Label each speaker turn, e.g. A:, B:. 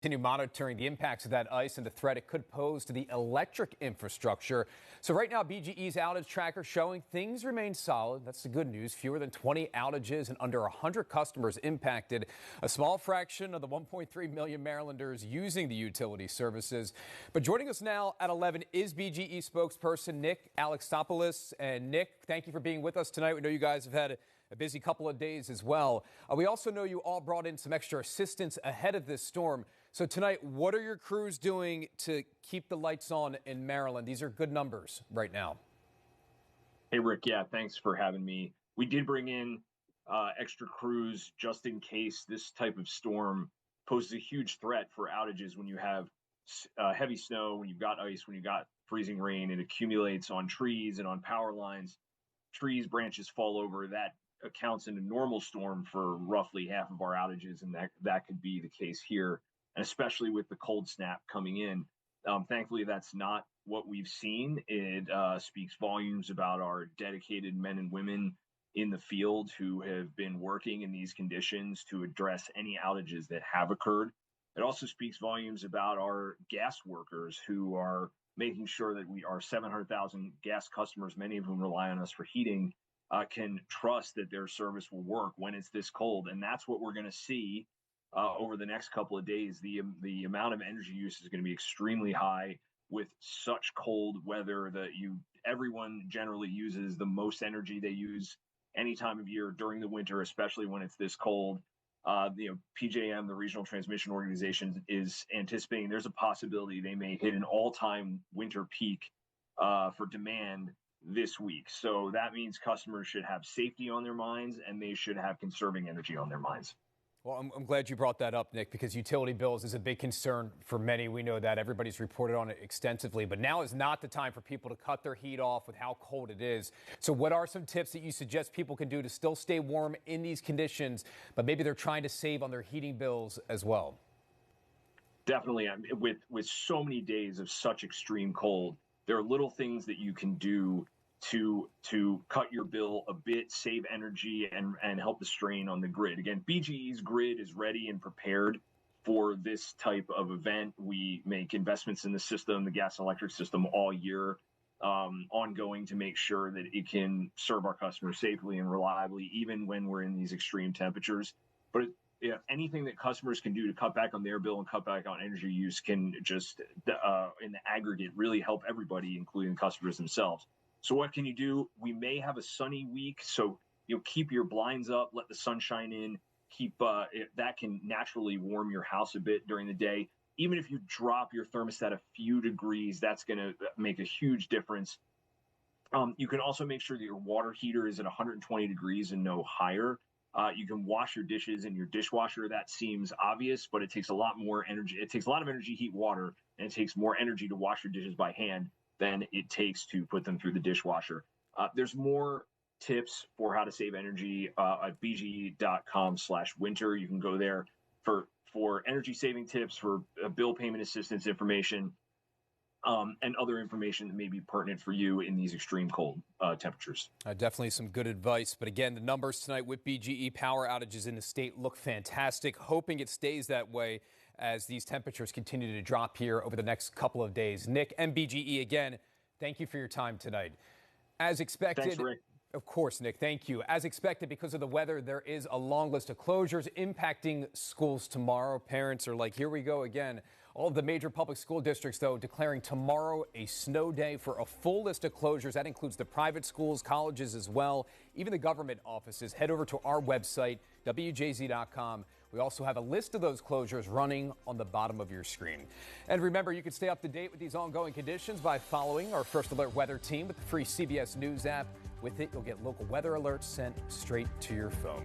A: Continue monitoring the impacts of that ice and the threat it could pose to the electric infrastructure. So right now, BGE's outage tracker showing things remain solid. That's the good news. Fewer than 20 outages and under 100 customers impacted. A small fraction of the 1.3 million Marylanders using the utility services. But joining us now at 11 is BGE spokesperson Nick Alexopoulos. And Nick, thank you for being with us tonight. We know you guys have had a busy couple of days as well. We also know you all brought in some extra assistance ahead of this storm. So tonight, what are your crews doing to keep the lights on in Maryland? These are good numbers right now.
B: Hey, Rick. Yeah, thanks for having me. We did bring in extra crews just in case this type of storm poses a huge threat for outages when you have heavy snow, when you've got ice, when you've got freezing rain. It accumulates on trees and on power lines. Trees, branches fall over. That accounts in a normal storm for roughly half of our outages, and that could be the case here, and especially with the cold snap coming in. Thankfully, that's not what we've seen. It speaks volumes about our dedicated men and women in the field who have been working in these conditions to address any outages that have occurred. It also speaks volumes about our gas workers who are making sure that our 700,000 gas customers, many of whom rely on us for heating, can trust that their service will work when it's this cold. And that's what we're going to see over the next couple of days. The amount of energy use is going to be extremely high with such cold weather that everyone generally uses the most energy they use any time of year during the winter, especially when it's this cold. PJM, the Regional Transmission Organization, is anticipating there's a possibility they may hit an all-time winter peak for demand this week. So that means customers should have safety on their minds, and they should have conserving energy on their minds.
A: Well, I'm glad you brought that up, Nick, because utility bills is a big concern for many. We know that everybody's reported on it extensively, but now is not the time for people to cut their heat off with how cold it is. So what are some tips that you suggest people can do to still stay warm in these conditions, but maybe they're trying to save on their heating bills as well?
B: Definitely. With so many days of such extreme cold, there are little things that you can do to cut your bill a bit, save energy, and help the strain on the grid. Again, BGE's grid is ready and prepared for this type of event. We make investments in the system, the gas and electric system, all year, ongoing, to make sure that it can serve our customers safely and reliably, even when we're in these extreme temperatures. But anything that customers can do to cut back on their bill and cut back on energy use can just, in the aggregate, really help everybody, including customers themselves. So what can you do? We may have a sunny week, so keep your blinds up, let the sun shine in. That can naturally warm your house a bit during the day. Even if you drop your thermostat a few degrees, that's going to make a huge difference. You can also make sure that your water heater is at 120 degrees and no higher. You can wash your dishes in your dishwasher. That seems obvious, but it takes a lot more energy. It takes a lot of energy to heat water, and it takes more energy to wash your dishes by hand than it takes to put them through the dishwasher. There's more tips for how to save energy at bge.com/winter. You can go there for energy saving tips, for bill payment assistance information, and other information that may be pertinent for you in these extreme cold temperatures.
A: Definitely some good advice. But again, the numbers tonight with BGE power outages in the state look fantastic. Hoping it stays that way as these temperatures continue to drop here over the next couple of days. Nick, MBGE, again, thank you for your time tonight. As expected.
B: Thanks, Rick.
A: Of course, Nick, thank you. As expected, because of the weather, there is a long list of closures impacting schools tomorrow. Parents are like, here we go again. All of the major public school districts, though, declaring tomorrow a snow day for a full list of closures. That includes the private schools, colleges as well, even the government offices. Head over to our website, WJZ.com. We also have a list of those closures running on the bottom of your screen. And remember, you can stay up to date with these ongoing conditions by following our First Alert weather team with the free CBS News app. With it, you'll get local weather alerts sent straight to your phone.